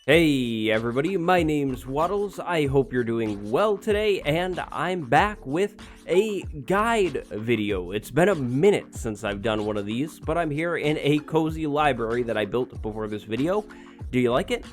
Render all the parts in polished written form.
Hey everybody, my name's Waddles. I hope you're doing well today, and I'm back with a guide video. It's been a minute since I've done one of these, but I'm here in a cozy library that I built before this video. Do you like it?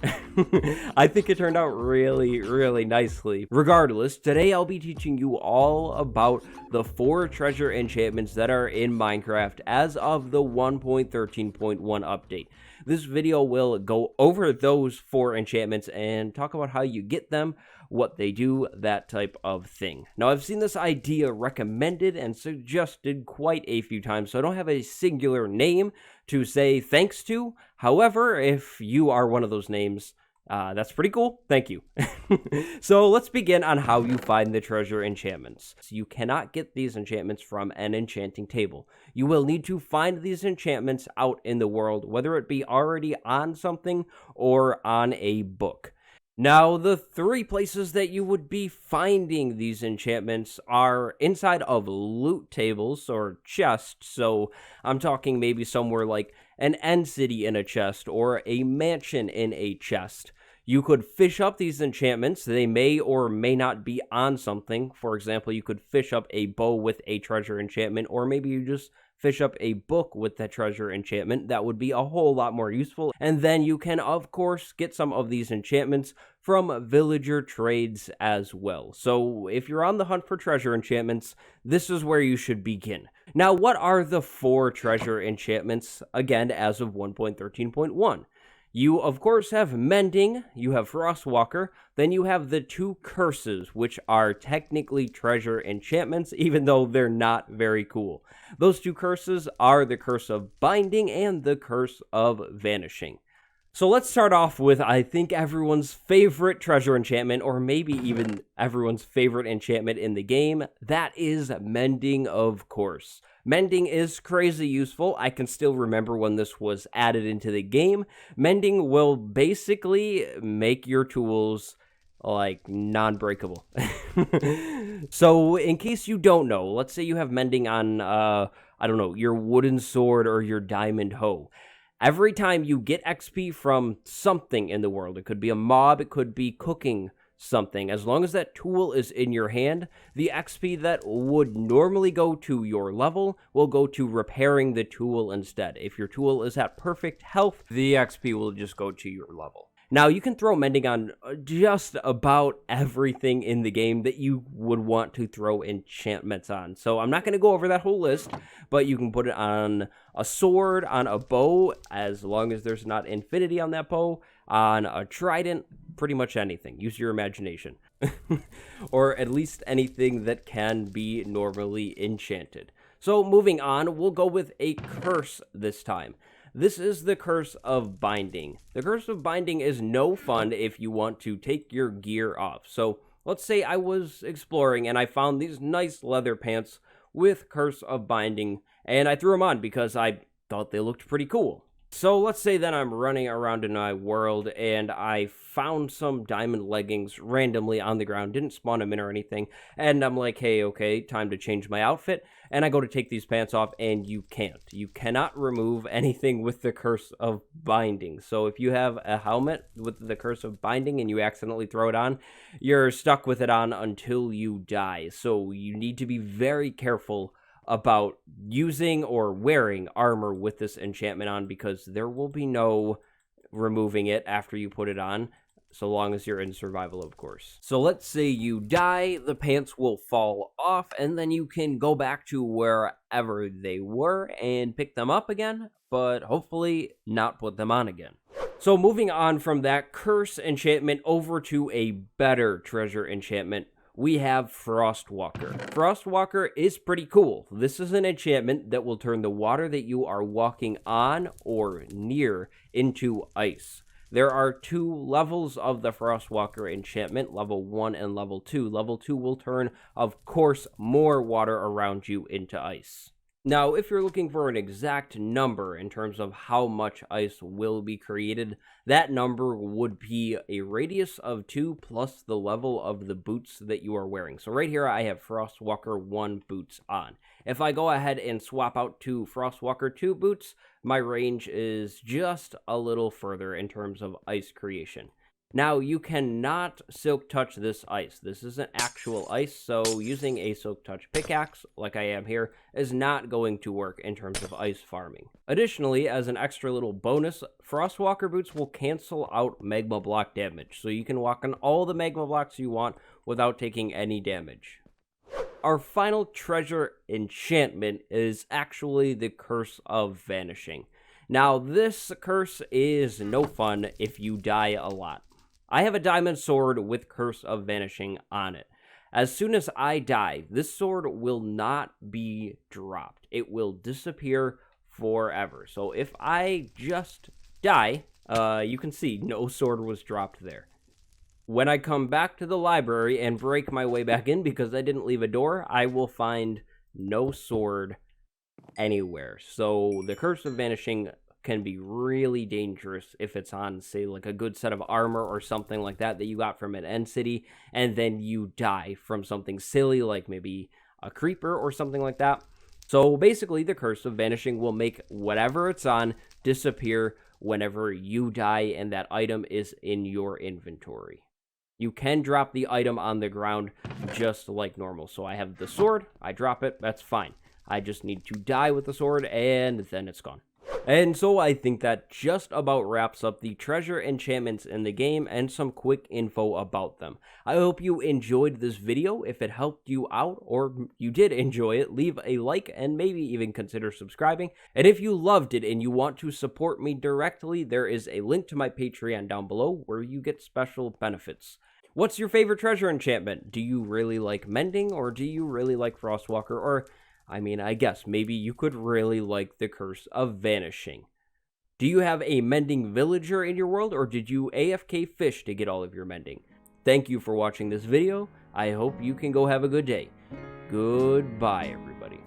I think it turned out really nicely. Regardless, today I'll be teaching you all about the 4 treasure enchantments that are in Minecraft as of the 1.13.1 update. This video will go over those 4 enchantments and talk about how you get them, what they do, that type of thing. Now, I've seen this idea recommended and suggested quite a few times, so I don't have a singular name to say thanks to. However, if you are one of those names, that's pretty cool. Thank you. So let's begin on how you find the treasure enchantments. So you cannot get these enchantments from an enchanting table. You will need to find these enchantments out in the world, whether it be already on something or on a book. Now, the 3 places that you would be finding these enchantments are inside of loot tables or chests. So I'm talking maybe somewhere like an end city in a chest or a mansion in a chest. You could fish up these enchantments. They may or may not be on something. For example, you could fish up a bow with a treasure enchantment, or maybe you just fish up a book with that treasure enchantment. That would be a whole lot more useful. And then you can, of course, get some of these enchantments from villager trades as well. So if you're on the hunt for treasure enchantments, this is where you should begin. Now, what are the 4 treasure enchantments, again, as of 1.13.1? You, of course, have Mending, you have Frostwalker, then you have the 2 Curses, which are technically treasure enchantments, even though they're not very cool. Those 2 Curses are the Curse of Binding and the Curse of Vanishing. So let's start off with, I think, everyone's favorite treasure enchantment, or maybe even everyone's favorite enchantment in the game. That is Mending, of course. Mending is crazy useful. I can still remember when this was added into the game. Mending will basically make your tools like non-breakable. So in case you don't know, let's say you have Mending on, I don't know, your wooden sword or your diamond hoe. Every time you get XP from something in the world, it could be a mob, it could be cooking something, as long as that tool is in your hand, the XP that would normally go to your level will go to repairing the tool instead. If your tool is at perfect health, the XP will just go to your level. Now, you can throw Mending on just about everything in the game that you would want to throw enchantments on. So I'm not going to go over that whole list, but you can put it on a sword, on a bow, as long as there's not infinity on that bow, on a trident, pretty much anything. Use your imagination. Or at least anything that can be normally enchanted. So moving on, we'll go with a curse this time. This is the Curse of Binding. The Curse of Binding is no fun if you want to take your gear off. So let's say I was exploring and I found these nice leather pants with Curse of Binding, and I threw them on because I thought they looked pretty cool. So let's say that I'm running around in my world and I found some diamond leggings randomly on the ground, didn't spawn them in or anything, and I'm like, hey, okay, time to change my outfit, and I go to take these pants off, and you can't. You cannot remove anything with the Curse of Binding. So if you have a helmet with the Curse of Binding and you accidentally throw it on, you're stuck with it on until you die. So you need to be very careful about using or wearing armor with this enchantment on, because there will be no removing it after you put it on, so long as you're in survival, of course. So let's say you die, the pants will fall off, and then you can go back to wherever they were and pick them up again, but hopefully not put them on again. So moving on from that curse enchantment over to a better treasure enchantment, we have Frostwalker. Frostwalker is pretty cool. This is an enchantment that will turn the water that you are walking on or near into ice. There are 2 levels of the Frostwalker enchantment, level 1 and level 2. Level 2 will turn, of course, more water around you into ice. Now, if you're looking for an exact number in terms of how much ice will be created, that number would be a radius of 2 plus the level of the boots that you are wearing. So right here, I have Frostwalker 1 boots on. If I go ahead and swap out to Frostwalker 2 boots, my range is just a little further in terms of ice creation. Now, you cannot silk touch this ice. This isn't actual ice, so using a silk touch pickaxe, like I am here, is not going to work in terms of ice farming. Additionally, as an extra little bonus, Frostwalker boots will cancel out magma block damage, so you can walk on all the magma blocks you want without taking any damage. Our final treasure enchantment is actually the Curse of Vanishing. Now, this curse is no fun if you die a lot. I have a diamond sword with Curse of Vanishing on it. As soon as I die, this sword will not be dropped. It will disappear forever. So if I just die, you can see no sword was dropped there. When I come back to the library and break my way back in because I didn't leave a door, I will find no sword anywhere. So the Curse of Vanishing can be really dangerous if it's on, say, like a good set of armor or something like that you got from an end city, and then you die from something silly like maybe a creeper or something like that. So basically, the Curse of Vanishing will make whatever it's on disappear whenever you die and that item is in your inventory. You can drop the item on the ground just like normal. So I have the sword, I drop it, that's fine. I just need to die with the sword, and then it's gone. And so I think that just about wraps up the treasure enchantments in the game and some quick info about them. I hope you enjoyed this video. If it helped you out or you did enjoy it, leave a like and maybe even consider subscribing. And if you loved it and you want to support me directly, there is a link to my Patreon down below where you get special benefits. What's your favorite treasure enchantment? Do you really like Mending, or do you really like Frostwalker, or I guess maybe you could really like the Curse of Vanishing. Do you have a mending villager in your world, or did you AFK fish to get all of your mending? Thank you for watching this video. I hope you can go have a good day. Goodbye, everybody.